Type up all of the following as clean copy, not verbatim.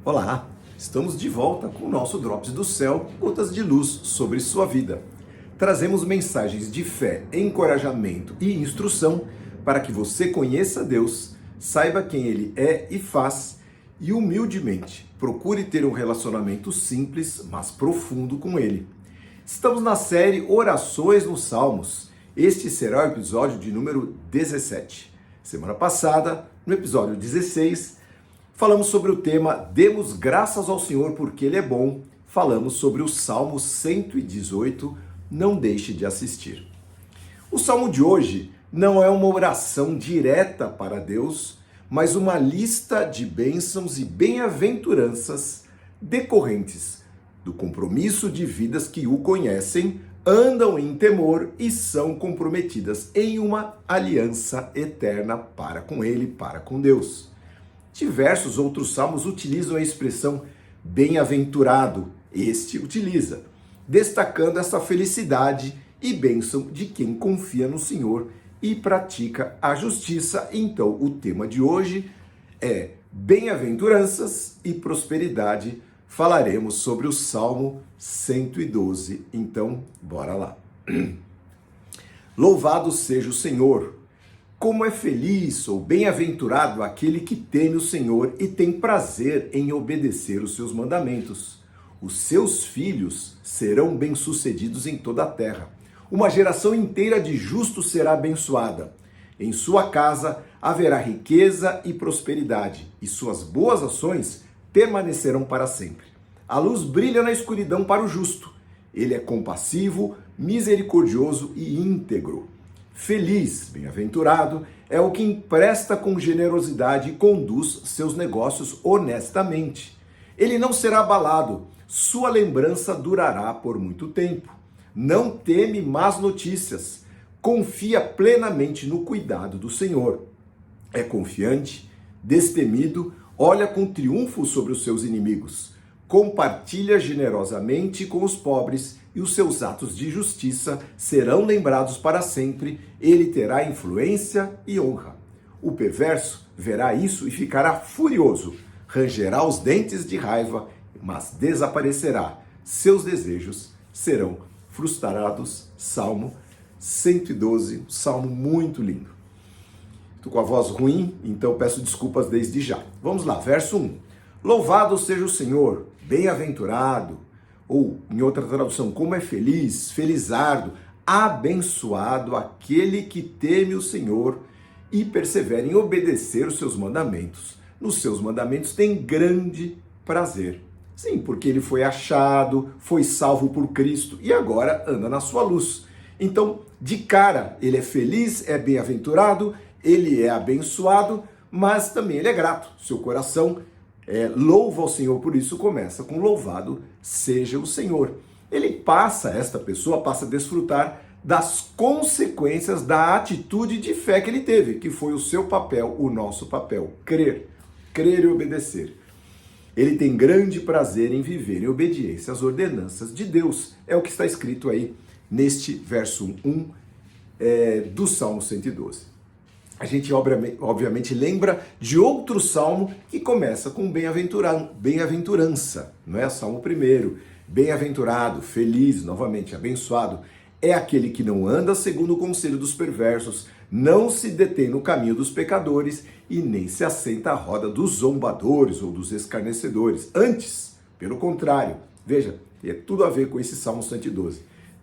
Olá, estamos de volta com o nosso Drops do Céu, gotas de luz sobre sua vida. Trazemos mensagens de fé, encorajamento e instrução para que você conheça Deus, saiba quem Ele é e faz e humildemente procure ter um relacionamento simples, mas profundo com Ele. Estamos na série Orações nos Salmos. Este será o episódio de número 17. Semana passada, no episódio 16, falamos sobre o tema Demos graças ao Senhor porque Ele é bom. Falamos sobre o Salmo 118, não deixe de assistir. O Salmo de hoje não é uma oração direta para Deus, mas uma lista de bênçãos e bem-aventuranças decorrentes do compromisso de vidas que o conhecem, andam em temor e são comprometidas em uma aliança eterna para com Ele, para com Deus. Diversos outros salmos utilizam a expressão bem-aventurado. Este utiliza, destacando essa felicidade e bênção de quem confia no Senhor e pratica a justiça. Então, o tema de hoje é bem-aventuranças e prosperidade. Falaremos sobre o Salmo 112. Então, bora lá. Louvado seja o Senhor! Como é feliz ou bem-aventurado aquele que teme o Senhor e tem prazer em obedecer os seus mandamentos. Os seus filhos serão bem-sucedidos em toda a terra. Uma geração inteira de justos será abençoada. Em sua casa haverá riqueza e prosperidade, e suas boas ações permanecerão para sempre. A luz brilha na escuridão para o justo. Ele é compassivo, misericordioso e íntegro. Feliz, bem-aventurado, é o que empresta com generosidade e conduz seus negócios honestamente. Ele não será abalado, sua lembrança durará por muito tempo. Não teme más notícias, confia plenamente no cuidado do Senhor. É confiante, destemido, olha com triunfo sobre os seus inimigos. Compartilha generosamente com os pobres e os seus atos de justiça serão lembrados para sempre. Ele terá influência e honra. O perverso verá isso e ficará furioso, rangerá os dentes de raiva, mas desaparecerá. Seus desejos serão frustrados. Salmo 112, um salmo muito lindo. Estou com a voz ruim, então peço desculpas desde já. Vamos lá, verso 1. Louvado seja o Senhor, bem-aventurado, ou em outra tradução, como é feliz, felizardo, abençoado aquele que teme o Senhor e persevera em obedecer os seus mandamentos. Nos seus mandamentos tem grande prazer. Sim, porque ele foi achado, foi salvo por Cristo e agora anda na sua luz. Então, de cara, ele é feliz, é bem-aventurado, ele é abençoado, mas também ele é grato. Seu coração louva ao Senhor, por isso começa com louvado seja o Senhor. Esta pessoa passa a desfrutar das consequências da atitude de fé que ele teve, que foi o seu papel, o nosso papel, crer e obedecer. Ele tem grande prazer em viver em obediência às ordenanças de Deus. É o que está escrito aí neste verso 1 do Salmo 112. A gente obviamente lembra de outro salmo que começa com bem-aventurança, não é? Salmo 1, bem-aventurado, feliz, novamente, abençoado, é aquele que não anda segundo o conselho dos perversos, não se detém no caminho dos pecadores e nem se assenta à roda dos zombadores ou dos escarnecedores. Antes, pelo contrário, veja, tem tudo a ver com esse Salmo 112.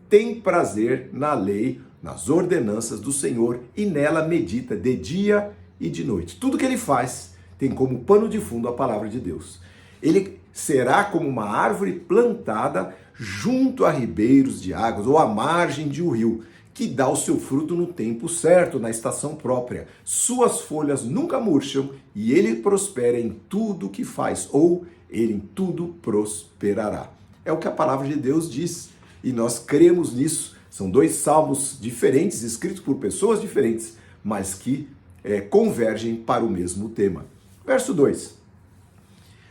Tem prazer na lei, nas ordenanças do Senhor e nela medita de dia e de noite. Tudo que ele faz tem como pano de fundo a palavra de Deus. Ele será como uma árvore plantada junto a ribeiros de águas ou à margem de um rio, que dá o seu fruto no tempo certo, na estação própria. Suas folhas nunca murcham e ele prospera em tudo que faz, ou ele em tudo prosperará. É o que a palavra de Deus diz e nós cremos nisso. São dois salmos diferentes, escritos por pessoas diferentes, mas que convergem para o mesmo tema. Verso 2.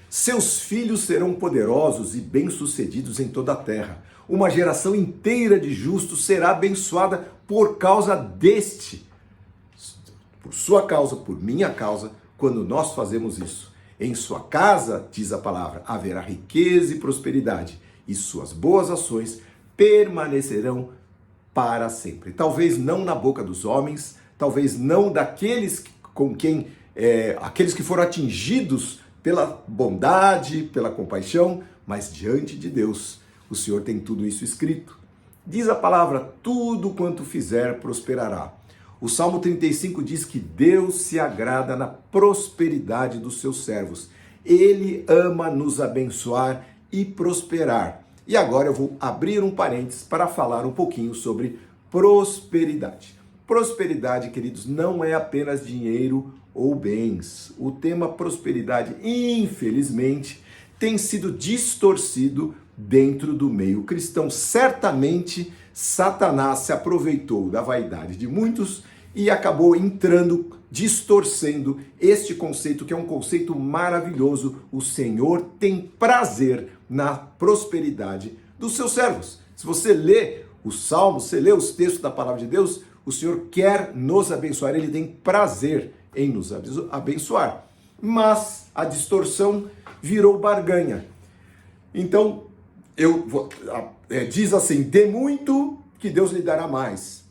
Seus filhos serão poderosos e bem-sucedidos em toda a terra. Uma geração inteira de justos será abençoada por causa deste. Por sua causa, por minha causa, quando nós fazemos isso. Em sua casa, diz a palavra, haverá riqueza e prosperidade, e suas boas ações permanecerão para sempre. Talvez não na boca dos homens, talvez não daqueles aqueles que foram atingidos pela bondade, pela compaixão, mas diante de Deus, o Senhor tem tudo isso escrito. Diz a palavra, tudo quanto fizer prosperará. O Salmo 35 diz que Deus se agrada na prosperidade dos seus servos. Ele ama nos abençoar e prosperar. E agora eu vou abrir um parênteses para falar um pouquinho sobre prosperidade. Prosperidade, queridos, não é apenas dinheiro ou bens. O tema prosperidade, infelizmente, tem sido distorcido dentro do meio cristão. Certamente, Satanás se aproveitou da vaidade de muitos e acabou entrando, distorcendo este conceito, que é um conceito maravilhoso. O Senhor tem prazer na prosperidade dos seus servos. Se você lê os Salmos, você lê os textos da palavra de Deus, o Senhor quer nos abençoar, Ele tem prazer em nos abençoar. Mas a distorção virou barganha. Então, diz assim, dê muito que Deus lhe dará mais.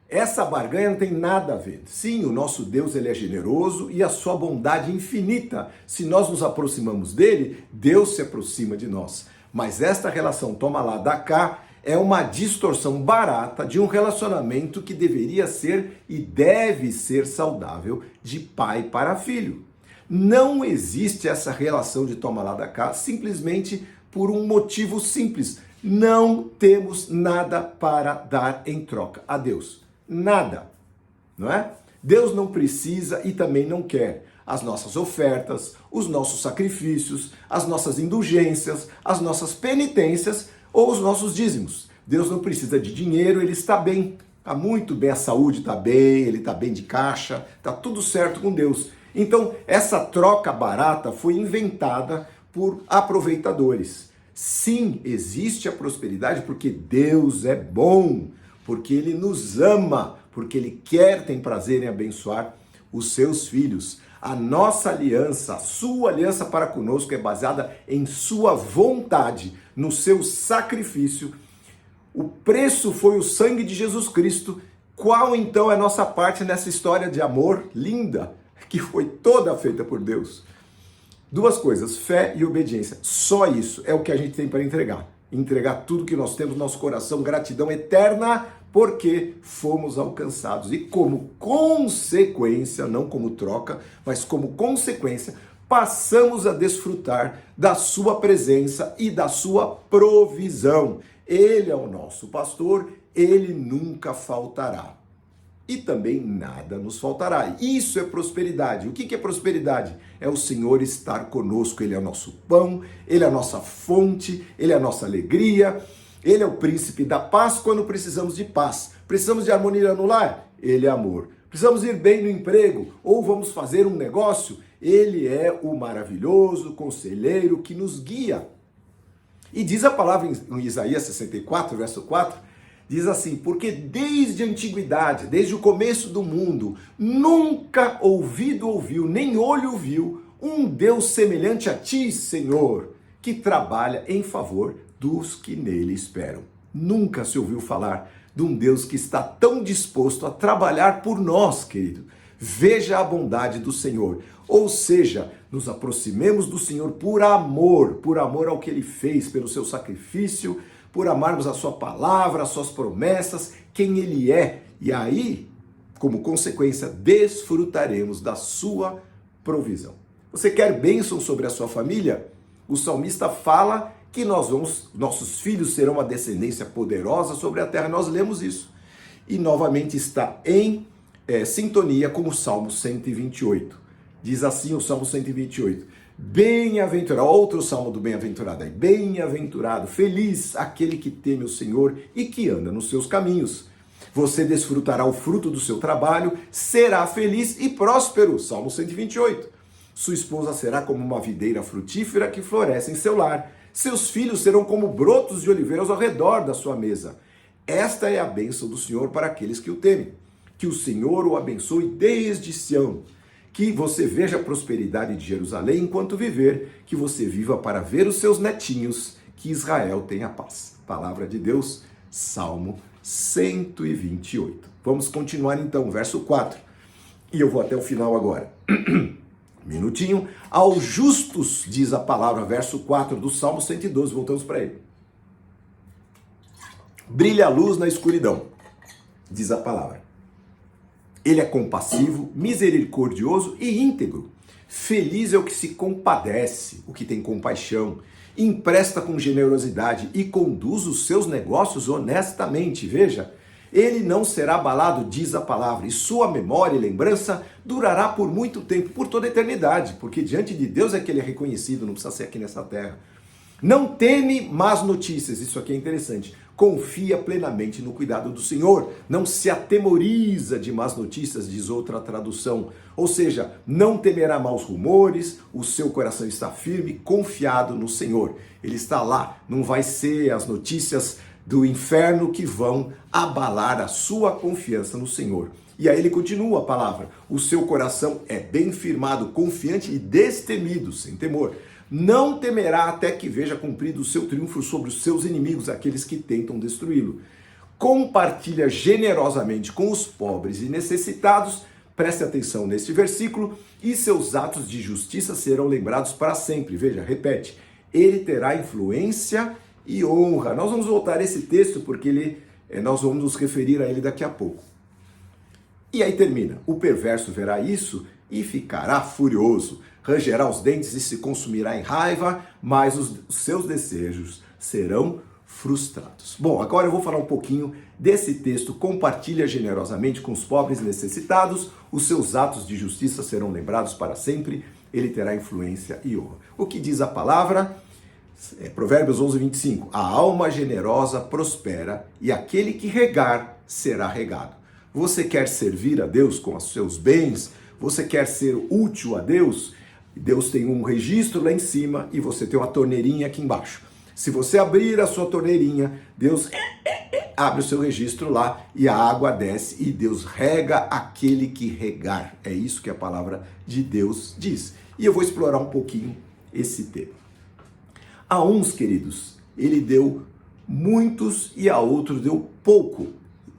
Essa barganha não tem nada a ver. Sim, o nosso Deus, ele é generoso e a sua bondade infinita. Se nós nos aproximamos dele, Deus se aproxima de nós. Mas esta relação toma lá, dá cá, é uma distorção barata de um relacionamento que deveria ser e deve ser saudável de pai para filho. Não existe essa relação de toma lá, dá cá, simplesmente por um motivo simples. Não temos nada para dar em troca a Deus. Nada, não é? Deus não precisa e também não quer as nossas ofertas, os nossos sacrifícios, as nossas indulgências, as nossas penitências ou os nossos dízimos. Deus não precisa de dinheiro, ele está bem, está muito bem, a saúde está bem, ele está bem de caixa, está tudo certo com Deus. Então, essa troca barata foi inventada por aproveitadores. Sim, existe a prosperidade porque Deus é bom, porque Ele nos ama, porque Ele tem prazer em abençoar os seus filhos. A nossa aliança, a sua aliança para conosco é baseada em sua vontade, no seu sacrifício. O preço foi o sangue de Jesus Cristo. Qual então é a nossa parte nessa história de amor linda, que foi toda feita por Deus? Duas coisas, fé e obediência. Só isso é o que a gente tem para entregar. Entregar tudo que nós temos no nosso coração, gratidão eterna, porque fomos alcançados. E como consequência, não como troca, mas como consequência, passamos a desfrutar da sua presença e da sua provisão. Ele é o nosso pastor, ele nunca faltará. E também nada nos faltará. Isso é prosperidade. O que é prosperidade? É o Senhor estar conosco. Ele é o nosso pão, Ele é a nossa fonte, Ele é a nossa alegria, Ele é o príncipe da paz quando precisamos de paz. Precisamos de harmonia no lar? Ele é amor. Precisamos ir bem no emprego ou vamos fazer um negócio? Ele é o maravilhoso conselheiro que nos guia. E diz a palavra em Isaías 64, verso 4, diz assim, porque desde a antiguidade, desde o começo do mundo, nunca ouvido ouviu, nem olho viu, um Deus semelhante a ti, Senhor, que trabalha em favor dos que nele esperam. Nunca se ouviu falar de um Deus que está tão disposto a trabalhar por nós, querido. Veja a bondade do Senhor. Ou seja, nos aproximemos do Senhor por amor ao que Ele fez, pelo seu sacrifício, por amarmos a sua palavra, as suas promessas, quem Ele é. E aí, como consequência, desfrutaremos da sua provisão. Você quer bênção sobre a sua família? O salmista fala que nossos filhos serão uma descendência poderosa sobre a terra. Nós lemos isso. E novamente está em sintonia com o Salmo 128. Diz assim o Salmo 128. Bem-aventurado, outro salmo do bem-aventurado aí. Bem-aventurado, feliz aquele que teme o Senhor e que anda nos seus caminhos. Você desfrutará o fruto do seu trabalho, será feliz e próspero. Salmo 128. Sua esposa será como uma videira frutífera que floresce em seu lar. Seus filhos serão como brotos de oliveiras ao redor da sua mesa. Esta é a bênção do Senhor para aqueles que o temem. Que o Senhor o abençoe desde Sião. Que você veja a prosperidade de Jerusalém enquanto viver, que você viva para ver os seus netinhos, que Israel tenha paz. Palavra de Deus, Salmo 128. Vamos continuar então, verso 4. E eu vou até o final agora. Minutinho. Aos justos, diz a palavra, verso 4 do Salmo 112, voltamos para ele. Brilha a luz na escuridão, diz a palavra. Ele é compassivo, misericordioso e íntegro. Feliz é o que se compadece, o que tem compaixão, empresta com generosidade e conduz os seus negócios honestamente. Veja, ele não será abalado, diz a palavra, e sua memória e lembrança durará por muito tempo, por toda a eternidade, porque diante de Deus é que ele é reconhecido, não precisa ser aqui nessa terra. Não teme más notícias, isso aqui é interessante. Confia plenamente no cuidado do Senhor, não se atemoriza de más notícias, diz outra tradução. Ou seja, não temerá maus rumores, o seu coração está firme, confiado no Senhor. Ele está lá, não vai ser as notícias do inferno que vão abalar a sua confiança no Senhor. E aí ele continua a palavra, o seu coração é bem firmado, confiante e destemido, sem temor. Não temerá até que veja cumprido o seu triunfo sobre os seus inimigos, aqueles que tentam destruí-lo. Compartilha generosamente com os pobres e necessitados, preste atenção neste versículo, e seus atos de justiça serão lembrados para sempre. Veja, repete, ele terá influência e honra. Nós vamos voltar a esse texto porque nós vamos nos referir a ele daqui a pouco. E aí termina, o perverso verá isso e ficará furioso, rangerá os dentes e se consumirá em raiva, mas os seus desejos serão frustrados. Bom, agora eu vou falar um pouquinho desse texto. Compartilha generosamente com os pobres e necessitados, os seus atos de justiça serão lembrados para sempre, ele terá influência e honra. O que diz a palavra? Provérbios 11, 25. A alma generosa prospera e aquele que regar será regado. Você quer servir a Deus com os seus bens? Você quer ser útil a Deus? Deus tem um registro lá em cima e você tem uma torneirinha aqui embaixo. Se você abrir a sua torneirinha, Deus abre o seu registro lá e a água desce e Deus rega aquele que regar. É isso que a palavra de Deus diz. E eu vou explorar um pouquinho esse tema. A uns, queridos, ele deu muitos e a outros deu pouco.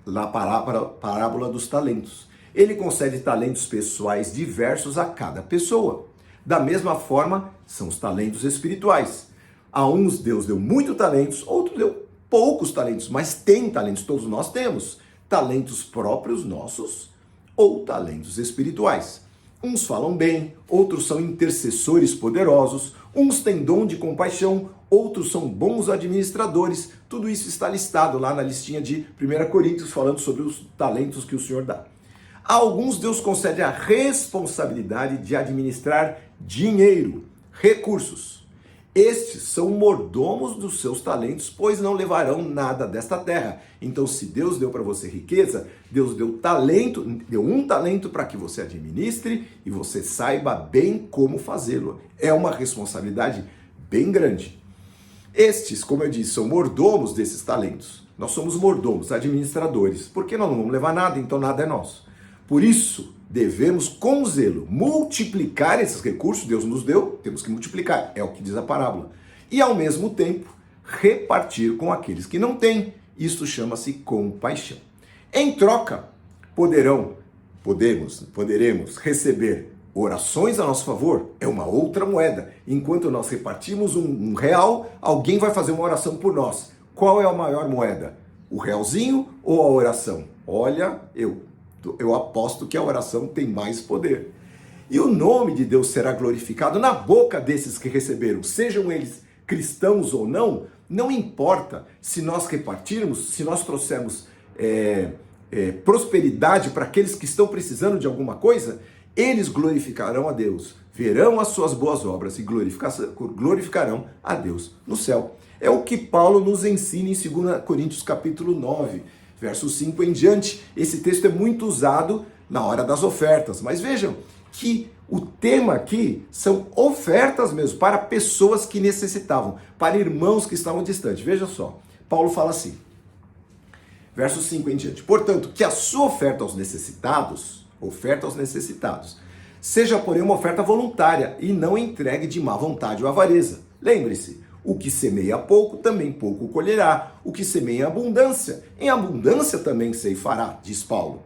Na parábola dos talentos. Ele concede talentos pessoais diversos a cada pessoa. Da mesma forma, são os talentos espirituais. A uns Deus deu muitos talentos, outros deu poucos talentos, mas tem talentos, todos nós temos. Talentos próprios nossos ou talentos espirituais. Uns falam bem, outros são intercessores poderosos, uns têm dom de compaixão, outros são bons administradores. Tudo isso está listado lá na listinha de 1 Coríntios, falando sobre os talentos que o Senhor dá. A alguns Deus concede a responsabilidade de administrar dinheiro, recursos. Estes são mordomos dos seus talentos, pois não levarão nada desta terra. Então, se Deus deu para você riqueza, Deus deu talento, deu um talento para que você administre e você saiba bem como fazê-lo. É uma responsabilidade bem grande. Estes, como eu disse, são mordomos desses talentos. Nós somos mordomos, administradores, porque nós não vamos levar nada, então nada é nosso. Por isso, devemos com zelo multiplicar esses recursos, Deus nos deu, temos que multiplicar, é o que diz a parábola. E ao mesmo tempo, repartir com aqueles que não têm. Isto chama-se compaixão. Em troca, poderemos receber orações a nosso favor, é uma outra moeda. Enquanto nós repartimos um real, alguém vai fazer uma oração por nós. Qual é a maior moeda? O realzinho ou a oração? Olha, eu aposto que a oração tem mais poder. E o nome de Deus será glorificado na boca desses que receberam, sejam eles cristãos ou não, não importa. Se nós repartirmos, se nós trouxermos prosperidade para aqueles que estão precisando de alguma coisa, eles glorificarão a Deus, verão as suas boas obras e glorificarão a Deus no céu. É o que Paulo nos ensina em 2 Coríntios capítulo 9, verso 5 em diante. Esse texto é muito usado na hora das ofertas, mas vejam que o tema aqui são ofertas mesmo, para pessoas que necessitavam, para irmãos que estavam distantes. Veja só, Paulo fala assim, verso 5 em diante. Portanto, que a sua oferta aos necessitados, Seja, porém, uma oferta voluntária e não entregue de má vontade ou avareza. Lembre-se, o que semeia pouco, também pouco colherá. O que semeia em abundância também ceifará, diz Paulo.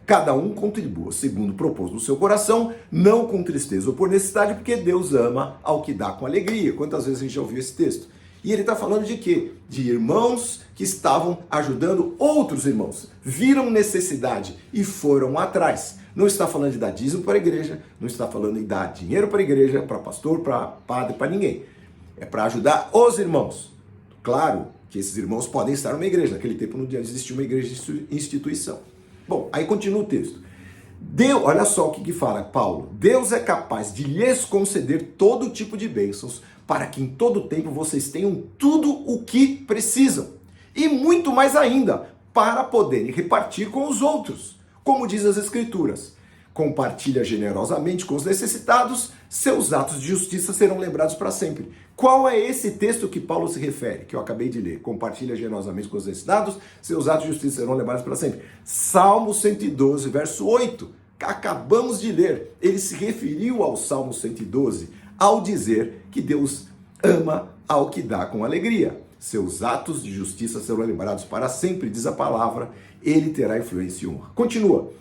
Cada um contribua segundo propôs no seu coração, não com tristeza ou por necessidade, porque Deus ama ao que dá com alegria. Quantas vezes a gente já ouviu esse texto? E ele está falando de quê? De irmãos que estavam ajudando outros irmãos. Viram necessidade e foram atrás. Não está falando de dar dízimo para a igreja, não está falando de dar dinheiro para a igreja, para pastor, para padre, para ninguém. É para ajudar os irmãos. Claro que esses irmãos podem estar numa igreja. Naquele tempo não existia uma igreja de instituição. Bom, aí continua o texto. Olha só o que fala Paulo. Deus é capaz de lhes conceder todo tipo de bênçãos para que em todo tempo vocês tenham tudo o que precisam. E muito mais ainda, para poderem repartir com os outros. Como diz as Escrituras. Compartilha generosamente com os necessitados, seus atos de justiça serão lembrados para sempre. Qual é esse texto que Paulo se refere, que eu acabei de ler? Compartilha generosamente com os necessitados, seus atos de justiça serão lembrados para sempre. Salmo 112, verso 8, que acabamos de ler. Ele se referiu ao Salmo 112 ao dizer que Deus ama ao que dá com alegria. Seus atos de justiça serão lembrados para sempre, diz a palavra, ele terá influência e honra. Continua.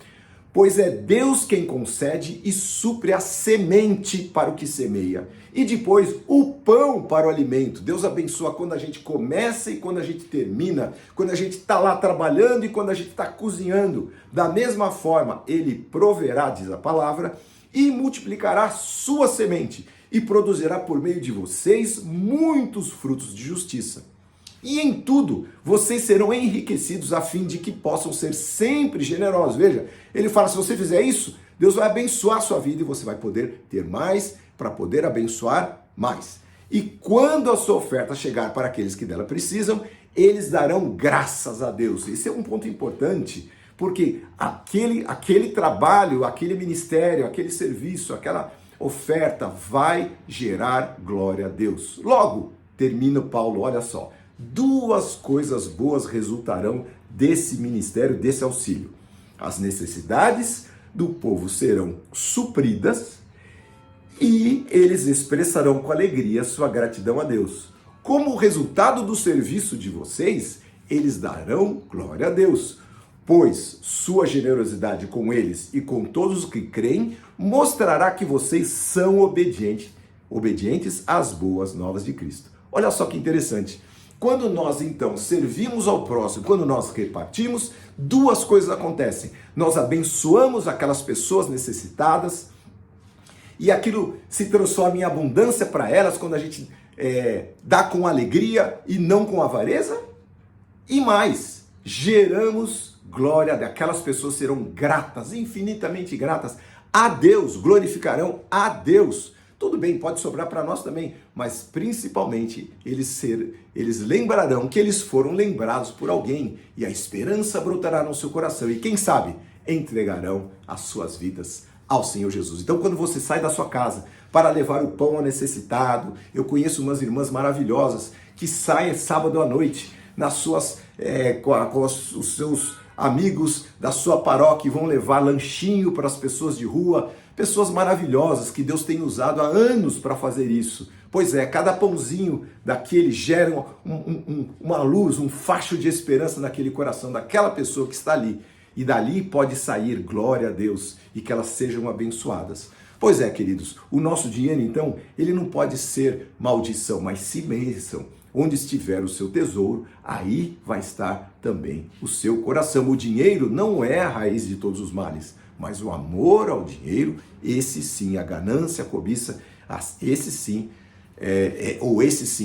Pois é Deus quem concede e supre a semente para o que semeia. E depois o pão para o alimento. Deus abençoa quando a gente começa e quando a gente termina. Quando a gente está lá trabalhando e quando a gente está cozinhando. Da mesma forma, Ele proverá, diz a palavra, e multiplicará sua semente. E produzirá por meio de vocês muitos frutos de justiça. E em tudo, vocês serão enriquecidos a fim de que possam ser sempre generosos. Veja, ele fala, se você fizer isso, Deus vai abençoar a sua vida e você vai poder ter mais para poder abençoar mais. E quando a sua oferta chegar para aqueles que dela precisam, eles darão graças a Deus. Esse é um ponto importante, porque aquele trabalho, aquele ministério, aquele serviço, aquela oferta vai gerar glória a Deus. Logo, termina Paulo, olha só. Duas coisas boas resultarão desse ministério, desse auxílio. As necessidades do povo serão supridas e eles expressarão com alegria sua gratidão a Deus. Como resultado do serviço de vocês, eles darão glória a Deus, pois sua generosidade com eles e com todos os que creem mostrará que vocês são obedientes às boas novas de Cristo. Olha só que interessante. Quando nós, então, servimos ao próximo, quando nós repartimos, duas coisas acontecem. Nós abençoamos aquelas pessoas necessitadas e aquilo se transforma em abundância para elas quando a gente dá com alegria e não com avareza. E mais, geramos glória, aquelas pessoas serão gratas, infinitamente gratas a Deus, glorificarão a Deus. Tudo bem, pode sobrar para nós também, mas principalmente eles lembrarão que eles foram lembrados por alguém e a esperança brotará no seu coração e quem sabe entregarão as suas vidas ao Senhor Jesus. Então quando você sai da sua casa para levar o pão ao necessitado, eu conheço umas irmãs maravilhosas que saem sábado à noite com os seus amigos da sua paróquia e vão levar lanchinho para as pessoas de rua, pessoas maravilhosas que Deus tem usado há anos para fazer isso. Pois é, cada pãozinho daquele gera uma luz, um facho de esperança naquele coração daquela pessoa que está ali. E dali pode sair glória a Deus e que elas sejam abençoadas. Pois é, queridos, o nosso dinheiro, então, ele não pode ser maldição, mas sim bênção. Onde estiver o seu tesouro, aí vai estar também o seu coração. O dinheiro não é a raiz de todos os males, mas o amor ao dinheiro, esse sim, a ganância, a cobiça, esses sim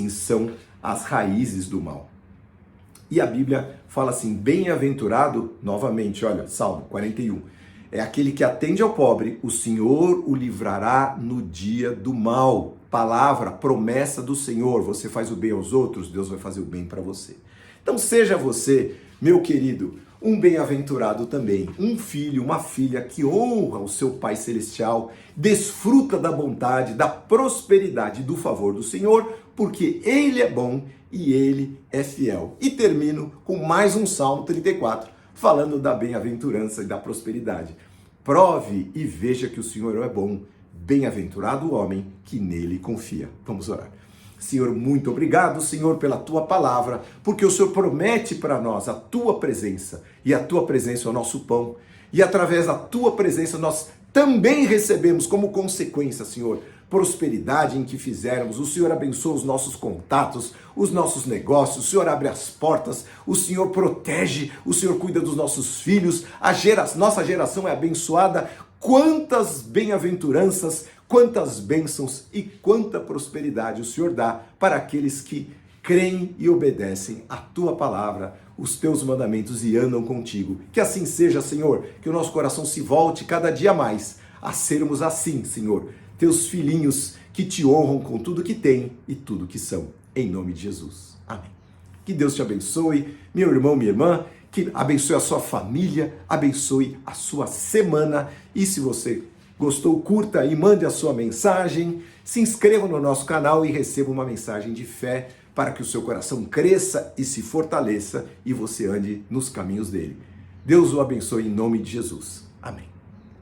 são as raízes do mal. E a Bíblia fala assim, bem-aventurado, novamente, olha, Salmo 41, é aquele que atende ao pobre, o Senhor o livrará no dia do mal. Palavra, promessa do Senhor, você faz o bem aos outros, Deus vai fazer o bem para você. Então seja você, meu querido, um bem-aventurado também, um filho, uma filha que honra o seu Pai Celestial, desfruta da bondade, da prosperidade e do favor do Senhor, porque Ele é bom e Ele é fiel. E termino com mais um Salmo 34, falando da bem-aventurança e da prosperidade. Prove e veja que o Senhor é bom. Bem-aventurado o homem que nele confia. Vamos orar. Senhor, muito obrigado, Senhor, pela tua palavra, porque o Senhor promete para nós a tua presença, e a tua presença é o nosso pão, e através da tua presença nós também recebemos como consequência, Senhor, prosperidade em que fizermos. O Senhor abençoa os nossos contatos, os nossos negócios, o Senhor abre as portas, o Senhor protege, o Senhor cuida dos nossos filhos, nossa geração é abençoada. Quantas bem-aventuranças, quantas bênçãos e quanta prosperidade o Senhor dá para aqueles que creem e obedecem a tua palavra, os teus mandamentos e andam contigo. Que assim seja, Senhor, que o nosso coração se volte cada dia mais a sermos assim, Senhor, teus filhinhos que te honram com tudo que têm e tudo que são. Em nome de Jesus. Amém. Que Deus te abençoe, meu irmão, minha irmã, que abençoe a sua família, abençoe a sua semana. E se você gostou, curta e mande a sua mensagem, se inscreva no nosso canal e receba uma mensagem de fé para que o seu coração cresça e se fortaleça e você ande nos caminhos dele. Deus o abençoe em nome de Jesus. Amém.